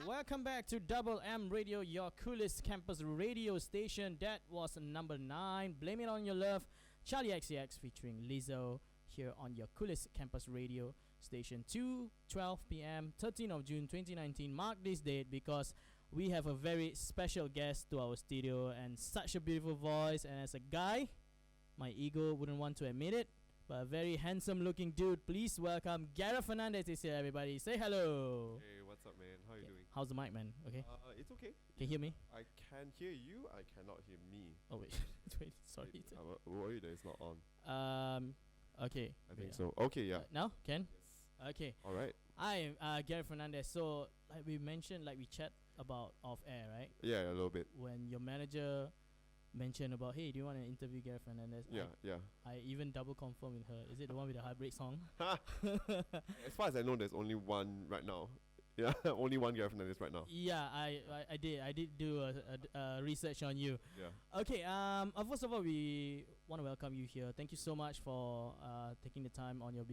Welcome back to Double M Radio, your coolest campus radio station. That was number 9, Blame It On Your Love, Charlie XCX featuring Lizzo here on your coolest campus radio station. 2:12 p.m., 13th of June 2019. Mark this date because we have a very special guest to our studio and such a beautiful voice. And as a guy, my ego wouldn't want to admit it, but a very handsome looking dude. Please welcome GARETH FERNANDEZ is here, everybody. Say hello. Hey, what's up, man? How you doing? How's the mic, man? Okay. It's okay. Can you hear me? I can hear you. I cannot hear me. Oh wait, wait. Sorry. I'm worried that it's not on. Okay. I think so. Okay, yeah. Now, Ken? Yes. Okay. All right. I am GARETH FERNANDEZ. So, like we mentioned, like we chat about off air, right? Yeah, a little bit. When your manager mentioned about, hey, do you want to interview GARETH FERNANDEZ? Yeah. I even double confirmed with her. Is it the one with the heartbreak song? As far as I know, there's only one right now. Yeah, only one GARETH FERNANDEZ right now. Yeah, I did do a research on you. Yeah. Okay. First of all, we want to welcome you here. Thank you so much for taking the time on your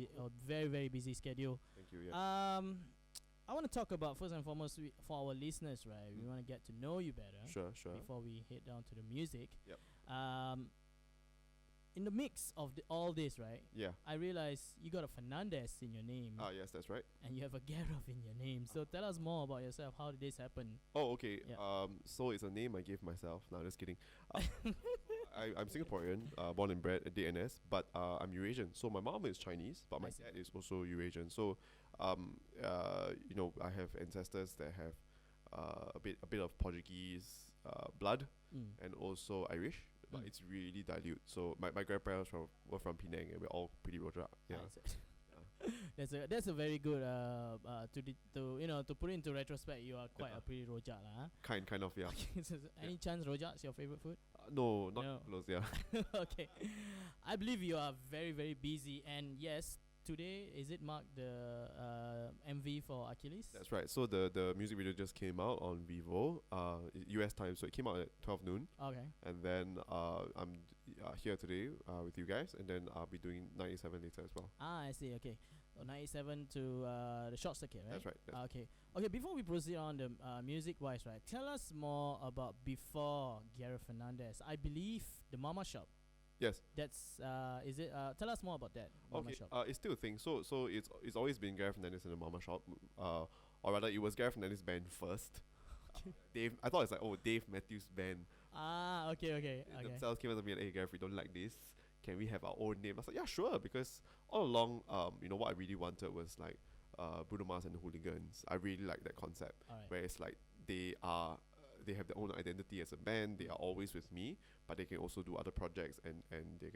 very very busy schedule. Thank you. Yeah. I want to talk about, first and foremost, for our listeners, right? We want to get to know you better. Sure. Before we head down to the music. Yep. In the mix of all this, right? Yeah. I realize you got a Fernandez in your name. Yes, that's right. And you have a GARETH in your name. So tell us more about yourself. How did this happen? Oh, okay. Yeah. So it's a name I gave myself. No, just kidding. I'm Singaporean, born and bred at DNS, but I'm Eurasian. So my mom is Chinese, but my dad is also Eurasian. So, I have ancestors that have a bit of Portuguese blood and also Irish, but it's really dilute. So my grandparents were from Penang, and we're all pretty rojak. Yeah. That's a very good to put it into retrospect. You are quite a pretty rojak lah. Kind of, yeah. Any chance rojak's your favorite food? No, not close. Yeah. Okay, I believe you are very very busy, and yes, today is it Mark the MV for Achilles? That's right. So the music video just came out on Vivo, US time. So it came out at 12 noon. Okay. And then I'm here today with you guys, and then I'll be doing 97 later as well. I see. Okay. 97 to the short circuit, right? That's right. Okay. Before we proceed on the music wise, right? Tell us more about before GARETH FERNANDEZ. I believe the Mama Shop. Yes. That's is it? Tell us more about that. Mama Shop. It's still a thing. So it's always been GARETH FERNANDEZ in the Mama Shop. Or rather, it was GARETH FERNANDEZ band first. Dave. I thought it's like Dave Matthews Band. Okay. Themselves came up to me and, hey GARETH, we don't like this. Can we have our own name? I was like, yeah, sure. Because all along, what I really wanted was like Bruno Mars and the Hooligans. I really like that concept, where it's like they have their own identity as a band. They are always with me, but they can also do other projects, and they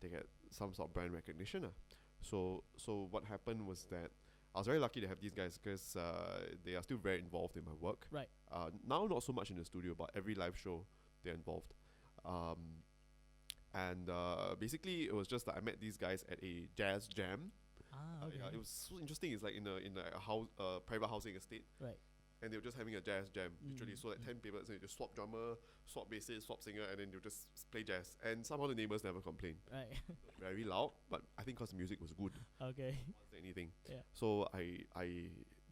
get some sort of brand recognition. So what happened was that I was very lucky to have these guys because they are still very involved in my work. Right. Now not so much in the studio, but every live show they're involved. And basically it was just that I met these guys at a jazz jam. Okay. It was so interesting. It's like in a house, private housing estate. Right. And they were just having a jazz jam, literally. So like 10 people, so you just swap drummer, swap bassist, swap singer, and then they'll just play jazz. And somehow the neighbors never complained. Right. Very loud, but I think because the music was good. Okay. Anything. Yeah. So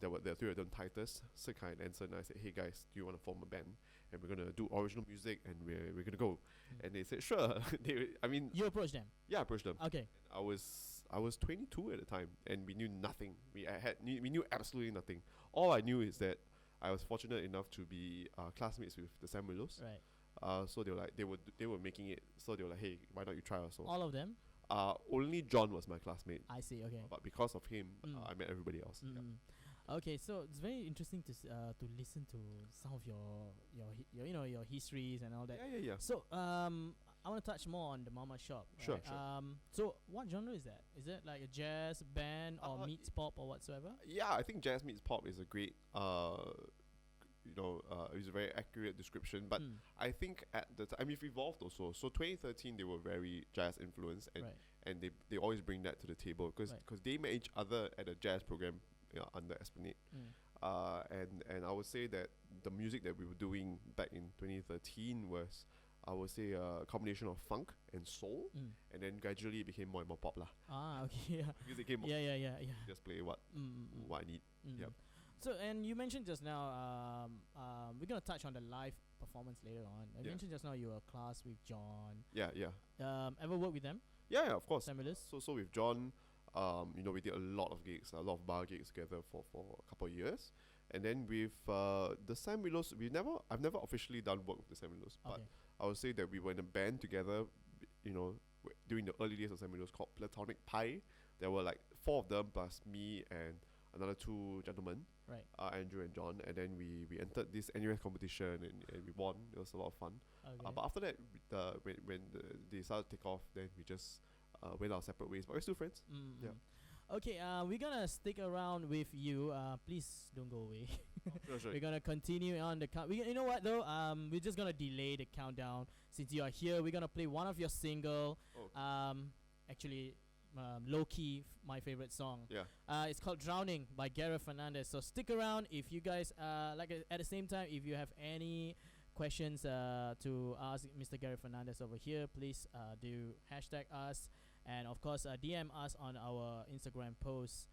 there were three of them, Titus, Sekai, and Anson. And I said, hey guys, do you want to form a band? And we're gonna do original music, and we're gonna go. And they said, sure. You approached them. Yeah, I approached them. Okay. I was 22 at the time, and we knew nothing. We knew absolutely nothing. All I knew is that I was fortunate enough to be classmates with the Sam Willows. Right. So they were like they were making it. So they were like, hey, why not you try also? All of them? Only John was my classmate. I see. Okay. But because of him, I met everybody else. Yeah. Okay, so it's very interesting to listen to some of your histories and all that. Yeah. So I want to touch more on the Mama Shop. Sure, right? sure. So what genre is that? Is it like a jazz band or meets pop or whatsoever? Yeah, I think jazz meets pop is a great it's a very accurate description. But I think at the time, we've evolved also. So 2013, they were very jazz influenced, and they always bring that to the table because they met each other at a jazz program under Esplanade. And I would say that the music that we were doing back in 2013 was, I would say, a combination of funk and soul, and then gradually it became more and more pop lah. Okay. Because it came more yeah. just play what I need. Yep. So, and you mentioned just now, we're gonna touch on the live performance later on. You mentioned just now you were a class with John. Yeah. Ever work with them? Yeah, of course. Sam Willis? So with John, we did a lot of gigs, a lot of bar gigs together for a couple of years. And then with the Sam Willows, I've never officially done work with the Sam Willows, but I would say that we were in a band together, during the early days of Sam Willows called Platonic Pie. There were like 4 of them plus me and another 2 gentlemen, right? Andrew and John, and then we entered this NUS competition and we won. It was a lot of fun. But after that, when they started to take off, then we just went our separate ways. But we're still friends. Yeah. Okay, we're gonna stick around with you. Please don't go away. Sure. We're gonna continue on the count. You know what though? We're just gonna delay the countdown since you are here. We're gonna play one of your single. Actually, low key, my favorite song. Yeah. It's called "Drowning" by GARETH FERNANDEZ. So stick around if you guys at the same time, if you have any questions to ask Mr. GARETH FERNANDEZ over here, please do hashtag us. And of course, DM us on our Instagram posts.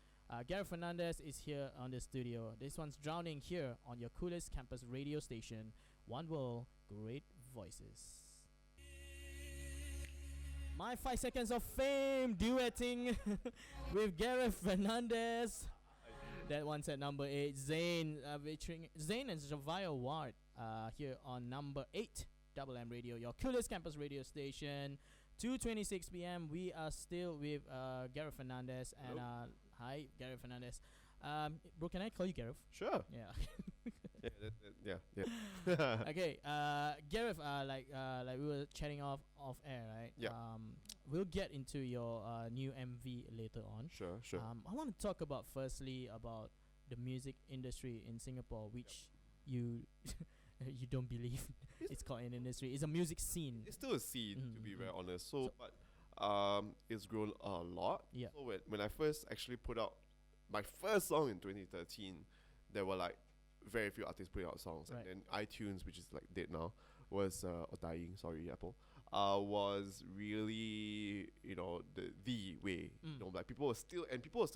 GARETH FERNANDEZ is here on the studio. This one's "Drowning" here on your coolest campus radio station. One world, great voices. My 5 seconds of fame, duetting with GARETH FERNANDEZ. That one's at number 8. Zayn, featuring Zayn and Javaya Ward here on number 8. Double M Radio, your coolest campus radio station. 2:26 p.m. We are still with GARETH FERNANDEZ. And hi, GARETH FERNANDEZ. Bro, can I call you Gareth? Sure. Yeah. Yeah. Okay. Gareth, like we were chatting off air, right? Yeah. We'll get into your new MV later on. Sure. I want to talk about firstly about the music industry in Singapore, which you you don't believe it's called an industry. It's a music scene. It's still a scene, to be very honest. So, but it's grown a lot. Yeah. So when I first actually put out my first song in 2013, there were like very few artists putting out songs, Right. and then iTunes, which is like dead now, was or dying. Sorry, Apple. Was really the way. Like people were still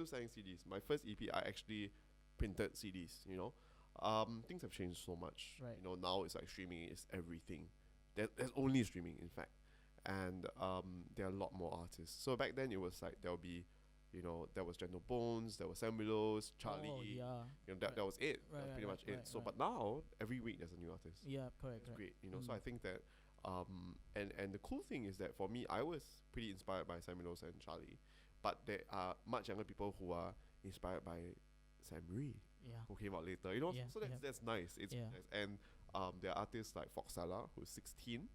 selling CDs. My first EP, I actually printed CDs. Things have changed so much. Right. Now it's like streaming is everything. There's only streaming, in fact, and there are a lot more artists. So back then it was like there was Gentle Bones, there was Sam Willows, Charlie. Oh, yeah. That was it. Right, That's pretty much it. So, right. but now every week there's a new artist. Yeah, correct. It's great. So I think that and the cool thing is that for me, I was pretty inspired by Sam Willows and Charlie, but there are much younger people who are inspired by Sam Ree, who came out later. Yeah, So that's nice. It's nice. And there are artists like Foxella, who's 16.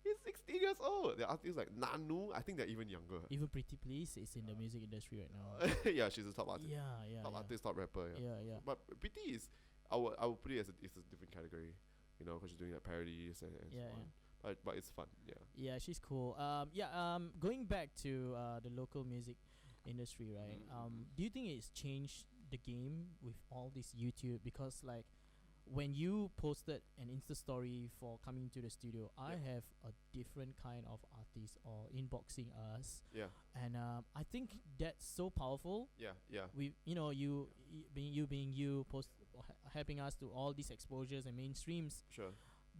He's 16 years old. There are artists like Nanu. I think they're even younger. Even Pretty Please is in the music industry right now. Yeah, she's a top artist. Yeah. Top artist, top rapper. Yeah. But Pretty is, I would put it as it's a different category, because she's doing like parodies and so on. But it's fun. Yeah, she's cool. Going back to the local music industry, right? Do you think it's changed the game with all this YouTube? Because like when you posted an Insta story for coming to the studio, I have a different kind of artist or inboxing us. Yeah. And I think that's so powerful. Yeah. With you being you helping us to all these exposures and mainstreams. Sure.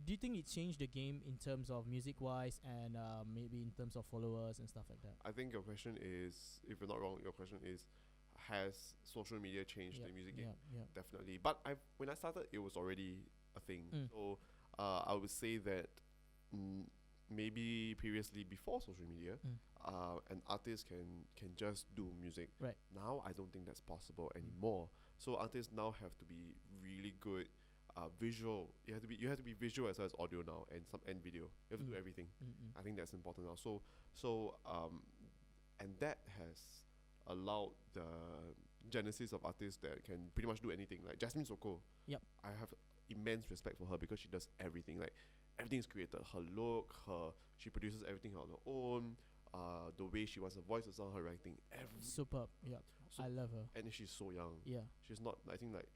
Do you think it changed the game in terms of music wise and maybe in terms of followers and stuff like that? I think your question is, if you're not wrong, your question is, has social media changed the music game? Yeah. Definitely. But when I started, it was already a thing. So I would say that maybe previously, before social media, an artist can just do music. Right. Now I don't think that's possible anymore. So artists now have to be really good. Visual. You have to be visual as well as audio now, and video. You have to do everything. I think that's important now. So and that has allowed the genesis of artists that can pretty much do anything. Like Jasmine Soko. Yep. I have immense respect for her because she does everything. Like everything is created. Her look, she produces everything on her own. The way she wants her voice to sound, her writing, superb. Yeah. I love her. And she's so young. Yeah. She's not, I think, like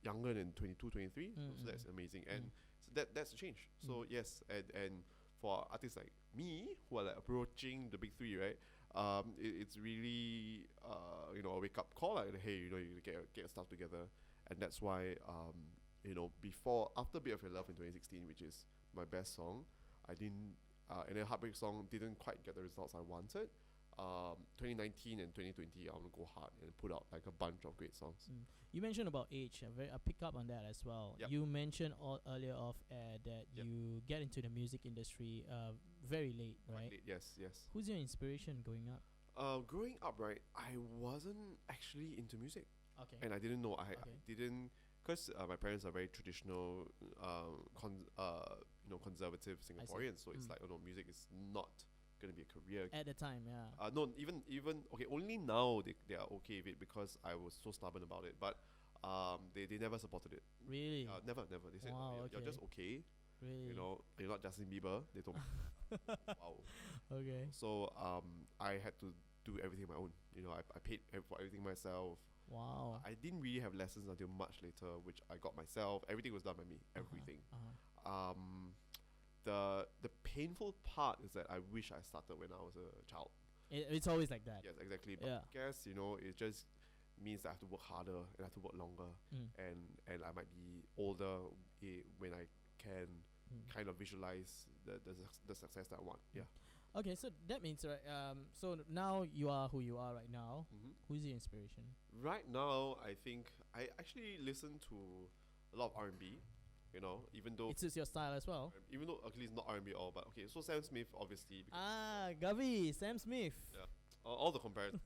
younger than 22, 23. So that's amazing. And so that's a change. So yes, and for artists like me who are like approaching the big three, right? It's really a wake up call. Like, hey, you get your stuff together. and that's why after Bit of Your Love in 2016, which is my best song, I didn't and then Heartbreak Song didn't quite get the results I wanted. 2019 and 2020, I want to go hard and put out like a bunch of great songs. You mentioned about age. I pick up on that as well. Yep. You mentioned earlier off air that Yep. you get into the music industry very late, right? Late, yes. Who's your inspiration growing up? Growing up, right, I wasn't actually into music. Okay. And I didn't know. I Okay. didn't, because my parents are very traditional, conservative Singaporeans. So it's like, music is not gonna be a career. At the time, yeah. No, even okay. Only now they are okay with it because I was so stubborn about it. But they never supported it. Really? Never. They said, Wow, you're just okay. Really? You're not Justin Bieber. They told me. Wow. Okay. So I had to do everything on my own. I paid for everything myself. Wow. I didn't really have lessons until much later, which I got myself. Everything was done by me. Everything. The painful part is that I wish I started when I was a child. It's always like that. Yes, exactly. But I guess it just means that I have to work harder and I have to work longer, and I might be older when I can kind of visualize the success that I want. Yeah. Okay, so that means so now you are who you are right now. Who's your inspiration? Right now, I think I actually listen to a lot of R&B. Even though It suits your style as well. even though Achilles is not R&B at all, but okay. So Sam Smith, obviously. Gavi, Sam Smith. Yeah, all the comparisons.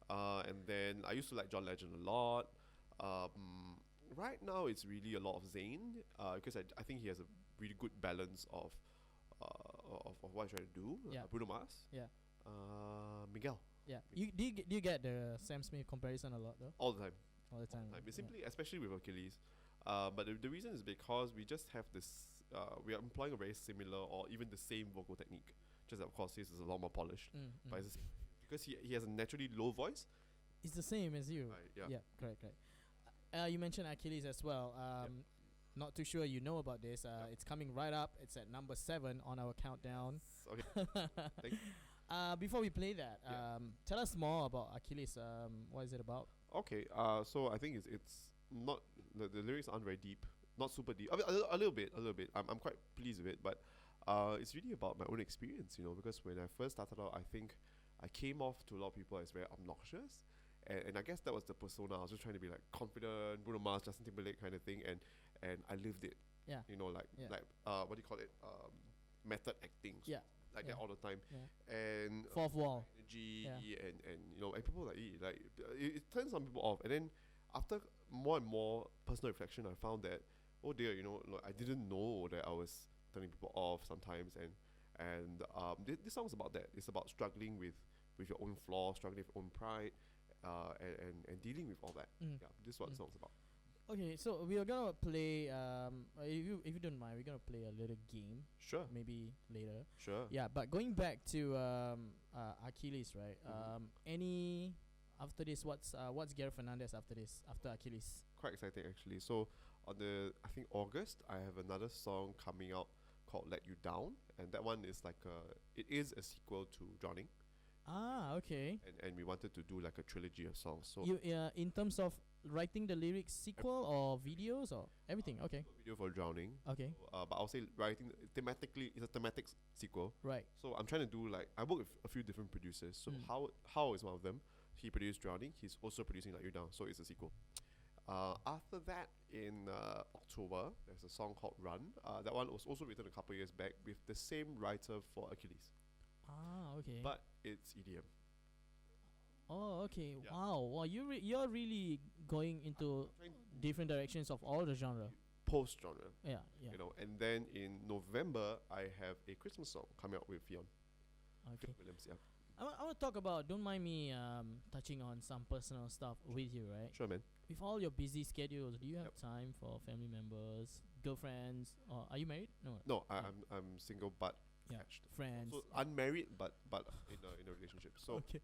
And then I used to like John Legend a lot. Right now, it's really a lot of Zayn, because I think he has a really good balance of what he's trying to do. Yeah. Bruno Mars. Yeah. Miguel. Yeah. Do you get the Sam Smith comparison a lot though? All the time. All the time. It's simply, especially with Achilles. But the reason is because we just have this. We are employing a very similar or even the same vocal technique. Just that, of course, his is a lot more polished. But it's because he has a naturally low voice. It's the same as you. Right, Yeah. Correct. You mentioned Achilles as well. Not too sure you know about this. It's coming right up. It's at number 7 on our countdown. Okay. Thank you. Before we play that, tell us more about Achilles. What is it about? Okay. So I think it's not the lyrics aren't very deep, not super deep. I mean, a little bit. I'm quite pleased with it, but it's really about my own experience, because when I first started out, I think I came off to a lot of people as very obnoxious, and I guess that was the persona. I was just trying to be like confident, Bruno Mars, Justin Timberlake kind of thing, and I lived it. Yeah. Like what do you call it? Method acting. Yeah. Like that all the time. Yeah. And Fourth wall. energy and people it turns some people off, and then after more and more personal reflection, I found that, oh dear, I didn't know that I was turning people off sometimes, and this song's about that. It's about struggling with your own flaws, struggling with your own pride, and dealing with all that. Yeah, this is what the song's about. Okay, so we are gonna play. If you don't mind, we're gonna play a little game. Sure. Maybe later. Sure. Yeah, but going back to Achilles, right? Any after this, what's Gareth Fernandez after this? After Achilles? Quite exciting actually. So on I think August, I have another song coming out called "Let You Down," and that one is like it is a sequel to Drowning. Okay. And we wanted to do like a trilogy of songs. So you in terms of writing the lyrics, sequel or videos or everything? Okay. Video for Drowning. Okay. But I'll say writing thematically, it's a thematic sequel. Right. So I'm trying to do I work with a few different producers. So how is one of them. He produced Drowning. He's also producing Let You Down. So it's a sequel. After that, in October, there's a song called Run. That one was also written a couple years back with the same writer for Achilles. Okay. But it's EDM. Oh, okay. Yeah. Wow. You're really going into different directions of all the genre. Post genre. Yeah. And then in November, I have a Christmas song coming out with Fionn. Okay. Fionn Williams, yeah. I want to talk about. Don't mind me touching on some personal stuff with you, right? Sure, man. With all your busy schedules, do you have time for family members, girlfriends, or are you married? No, I'm single but attached. Friends. So unmarried but in a relationship. So okay.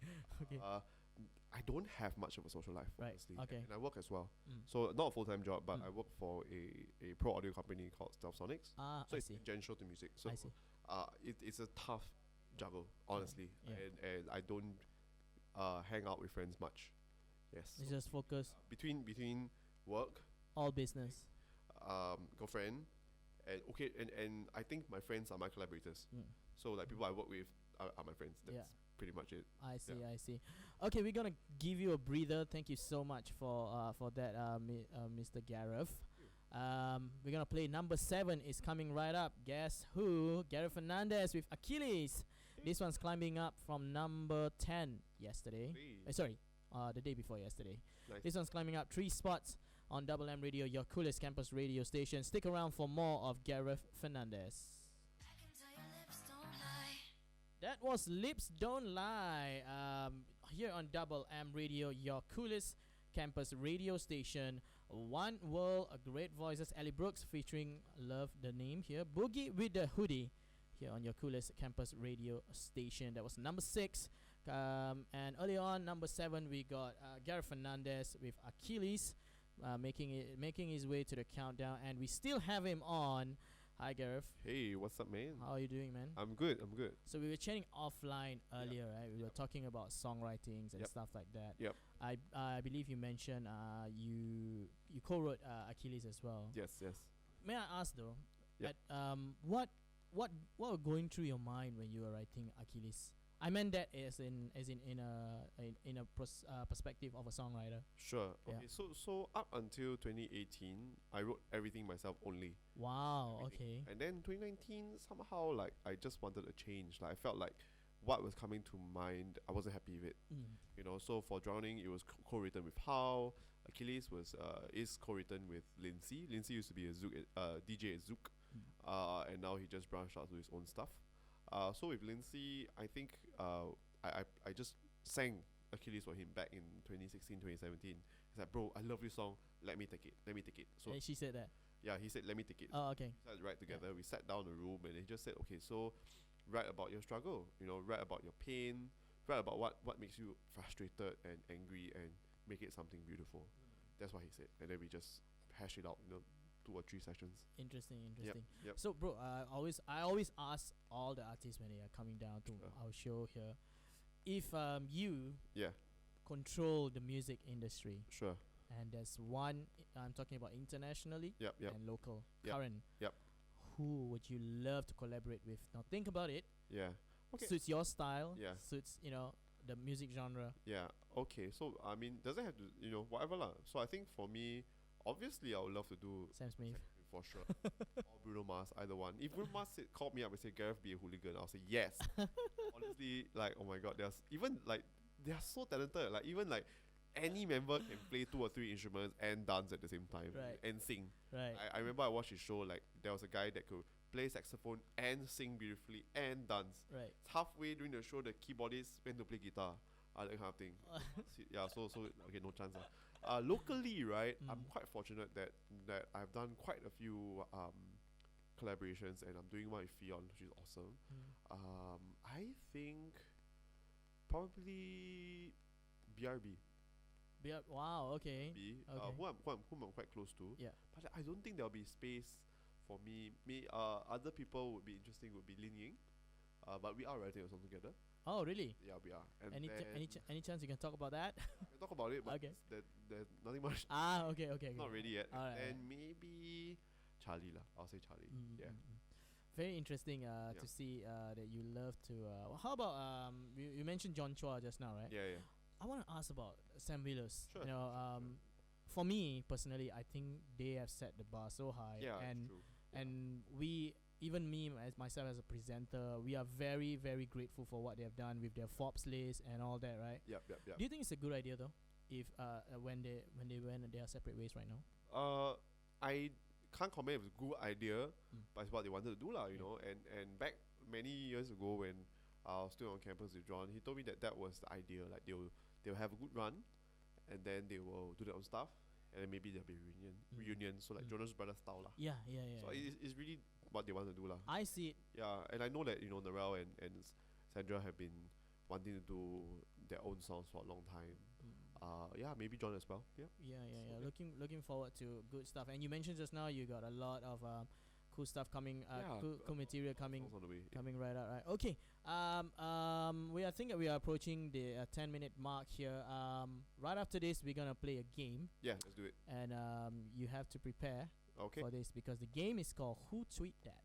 I don't have much of a social life, Right. honestly. Okay. And I work as well. So not a full-time job, but I work for a pro audio company called Stealth Sonics. I So it's see. tangential to music. So I see. it's a tough juggle, honestly. Yeah. And I don't hang out with friends much. Yes. It's just focus. Between work, All business. girlfriend, and I think my friends are my collaborators. So like people I work with are my friends. That's pretty much it. I see. Okay, we're gonna give you a breather. Thank you so much for that, Mr. Gareth. We're gonna play number 7 is coming right up. Guess who? Gareth Fernandez with Achilles. This one's climbing up from number 10 yesterday. The day before yesterday. Nice. This one's climbing up 3 spots on Double M Radio, your coolest campus radio station. Stick around for more of Gareth Fernandez. That was Lips Don't Lie. Here on Double M Radio, your coolest campus radio station. One World, Great Voices, Ellie Brooks featuring Love the Name here. Boogie with the Hoodie here on your coolest campus radio station. That was number 6. And earlier on, number 7, we got Gareth Fernandez with Achilles, making his way to the countdown, and we still have him on. Hi, Gareth. Hey, what's up, man? How are you doing, man? I'm good. So we were chatting offline earlier, right? We were talking about songwritings and stuff like that. Yep. I believe you mentioned you co-wrote Achilles as well. Yes. May I ask though, Yep. what were going through your mind when you were writing Achilles? I meant that as in a perspective of a songwriter. Sure. Yeah. Okay. So up until 2018, I wrote everything myself only. Wow. Everything. Okay. And then 2019, somehow like I just wanted a change. Like I felt like what was coming to mind, I wasn't happy with. You know. So for Drowning, it was co-written with How. Achilles was is co-written with Lindsay. Lindsay used to be a Zouk DJ at Zouk, and now he just branched out to his own stuff. So with Lindsay, I think I just sang Achilles for him back in 2016, 2017. He's like, bro, I love this song. Let me take it. So And she said that. yeah, he said, let me take it. Oh, okay. We started to write together. We sat down in a room and he just said, okay, so write about your struggle. You know, write about your pain. Write about what makes you frustrated and angry, and make it something beautiful. That's what he said. And then we just hash it out. You know, 2 or 3 sessions. Interesting. Yep. So, bro, I always ask all the artists when they are coming down to our show here, if you control the music industry. Sure. And there's one I'm talking about internationally Yep. and local, Yep. current. Yep. Who would you love to collaborate with? Now think about it. Yeah. Okay. Suits your style. Yeah. Suits the music genre. Yeah. Okay. So I mean, doesn't have to whatever lah. So I think for me, obviously, I would love to do Sam Smith. for sure. Or Bruno Mars, either one. If Bruno Mars called me up and said, Gareth, be a hooligan, I'll say yes. Honestly, like, oh my god, they are so talented. Like, even like any member can play 2 or 3 instruments and dance at the same time. Right. And sing. Right. I remember I watched his show, like, there was a guy that could play saxophone and sing beautifully and dance. Right. Halfway during the show, the keyboardist went to play guitar. That kind of thing. Yeah, so okay, no chance. Locally, right, I'm quite fortunate that I've done quite a few collaborations, and I'm doing one with Fionn, which is awesome. I think probably BRB. Wow. Okay. Whom I'm quite close to. Yeah. But I don't think there'll be space for me. Other people would be interesting. Would be Lin Ying. But we are writing a song together. Oh, really? Yeah, we are. And Any chance you can talk about that? we talk about it, but Okay. there's nothing much. Okay. Not ready yet. Alright, And maybe Charlie lah. I'll say Charlie. Yeah. Very interesting to see that you love to. How about you mentioned John Chua just now, right? Yeah. I want to ask about Sam Willows. Sure. For me personally, I think they have set the bar so high. Yeah, and true. and we, even me as myself as a presenter, we are very, very grateful for what they have done with their Forbes list and all that, right? Yep. Do you think it's a good idea though, if when they went their separate ways right now? I can't comment if it's a good idea, but it's what they wanted to do lah, you know. And back many years ago when I was still on campus with John, he told me that was the idea. Like they'll have a good run, and then they will do their own stuff, and then maybe there'll be reunion. So like Jonas Brothers style lah. Yeah. So it's really what they want to do lah. I see it. Yeah, and I know that Narelle and Sandra have been wanting to do their own songs for a long time. Maybe John as well. Yeah. Yeah. Looking forward to good stuff. And you mentioned just now you got a lot of cool stuff coming. Yeah, Cool material coming. songs on the way. Coming right out, right? Okay. I think we are approaching the 10-minute mark here. Right after this, we're gonna play a game, Yeah, let's do it. and you have to prepare Okay. for this because the game is called Who Tweet That.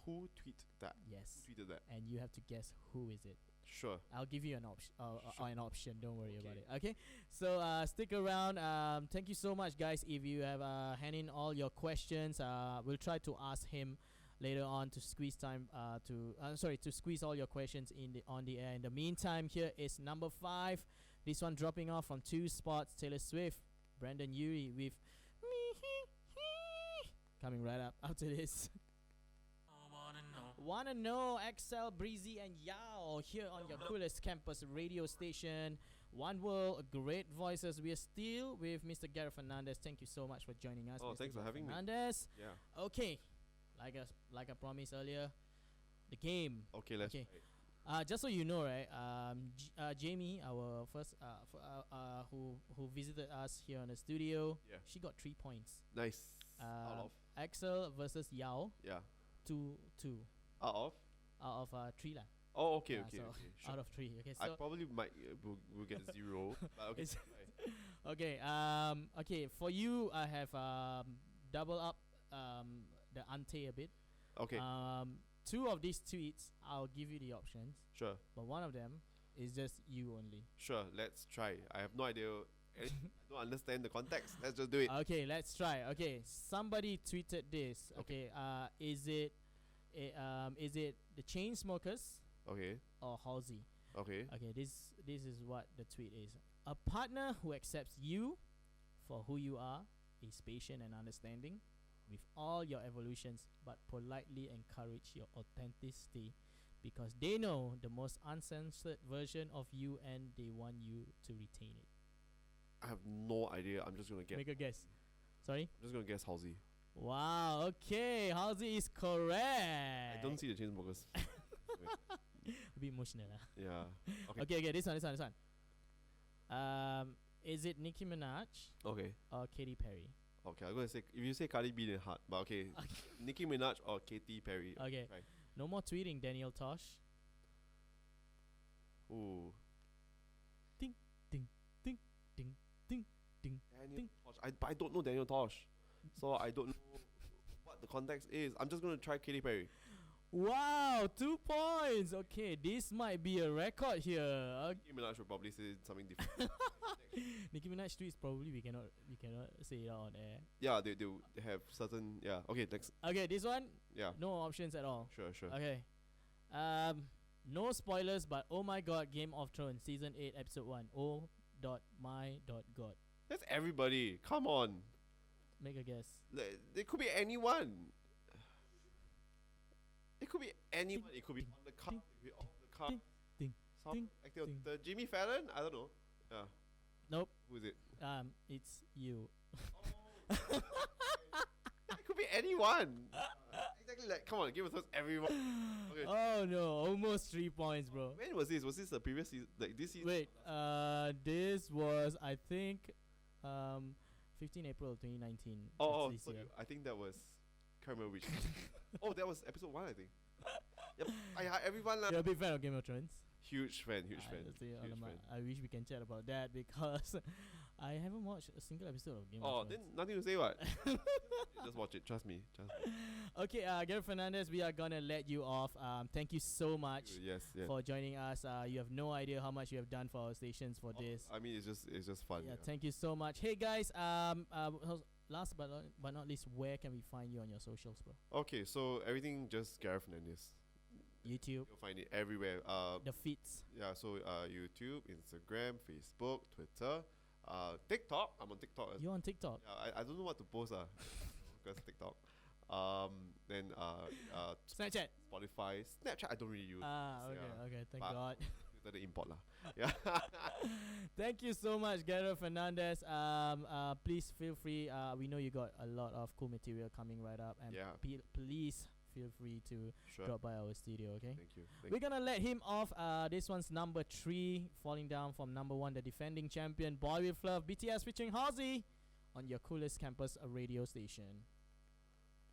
Who tweeted that? Yes. Who tweeted that? And you have to guess who is it. Sure. I'll give you an option. Sure. An option. Don't worry about Okay. it. Okay. So stick around. Thank you so much, guys. If you have hand in all your questions, we'll try to ask him later on to squeeze time. To squeeze all your questions on the air. In the meantime, here is number 5. This one dropping off from 2 spots. Taylor Swift, Brandon Urie with coming right up after this. Wanna know XL, Breezy, and Yao here on your coolest campus radio station. One world, great voices. We are still with Mr. Gareth Fernandez. Thank you so much for joining us. Oh, Mr. thanks for Gareth having me. Fernandez. Yeah. Okay, like I promised earlier, the game. Okay, let's Okay. try. Just so you know, right? Jamie, our first, who visited us here on the studio, Yeah. she got 3 points. Nice. Out of. Axel versus Yao, Yeah. 2-2 Out of. out of 3 lah. Oh, okay, Yeah, okay, so okay. Sure. Out of 3. Okay, I so probably might will get 0. But okay. It's- fine. okay. Okay. For you, I have double up the ante a bit. Okay. 2 of these tweets, I'll give you the options, Sure. but one of them is just you only. Sure. Let's try. I have no idea. I don't understand the context. Let's just do it. Okay, let's try. Okay, somebody tweeted this. Okay. Okay. Is it the Chainsmokers Okay. or Halsey? Okay. Okay, this is what the tweet is. A partner who accepts you for who you are, is patient and understanding with all your evolutions, but politely encourage your authenticity because they know the most uncensored version of you and they want you to retain it. I have no idea. I'm just gonna guess. Make a guess. Sorry? I'm just gonna guess Halsey. Wow, okay. Halsey is correct. I don't see the Chainsmokers. A bit emotional. Yeah. Okay. Okay, this one. Is it Nicki Minaj Okay. or Katy Perry? Okay. I'm gonna say if you say Cardi B then hard, but okay. Nicki Minaj or Katy Perry. Okay. Right. No more tweeting, Daniel Tosh. Ooh. Ding, ding, ding, ding, ding, ding. Daniel Tosh. But I don't know Daniel Tosh, so I don't know what the context is. I'm just gonna try Katy Perry. Wow, 2 points. Okay, this might be a record here. Nicki Minaj would probably say something different. Nicki Minaj tweets probably we cannot say it out on air. Yeah, they have certain. Yeah. Okay. Next. Okay, this one Yeah. no options at all. Sure. Okay. No spoilers, but oh my god, Game of Thrones season 8 episode 1. Oh.my.god. That's everybody. Come on. Make a guess. They could be anyone. It could be anyone. It could be Ding, on the car. ding, It could be off the car. ding, ding, Some ding, actor. ding. The Jimmy Fallon. I don't know. Yeah. Nope. Who is it? It's you. It could be anyone. Exactly. Like, come on, Game of Thrones. Everyone. Okay. Oh no, almost 3 points, bro. When was this? Was this the previous season? Like this season? Wait, this was I think 15 April 2019. Oh, That's so this year. I think that was. Can't remember which. Oh, that was episode 1, I think. Yep. Everyone. You're a big fan of Game of Thrones? Huge fan. Let's see, alamak, I wish we can chat about that because I haven't watched a single episode of Game Oh, of then Thrones. nothing to say what? Just watch it. Trust me. Okay, Gareth Fernandez, we are gonna let you off. Thank you so much Yes. Yeah. for joining us. You have no idea how much you have done for our stations for this. I mean, it's just fun. Yeah, thank you so much. Hey guys, last but not least, where can we find you on your socials, bro? Okay, so everything just Gareth Fernandez. YouTube, You'll find it everywhere. the feeds. Yeah. So YouTube, Instagram, Facebook, Twitter, TikTok. I'm on TikTok. You're on TikTok. Yeah, I don't know what to post because TikTok. Then Snapchat. Spotify, Snapchat. I don't really use. Okay, Yeah. okay. Thank But God. The import lah. Yeah. Thank you so much, Gareth Fernandez. Please feel free. We know you got a lot of cool material coming right up, and Yeah. please feel free to Sure. drop by our studio. Okay. Thank you. We're gonna let him off. This one's number 3, falling down from number 1, the defending champion, Boy With Love, BTS featuring Halsey, on your coolest campus radio station.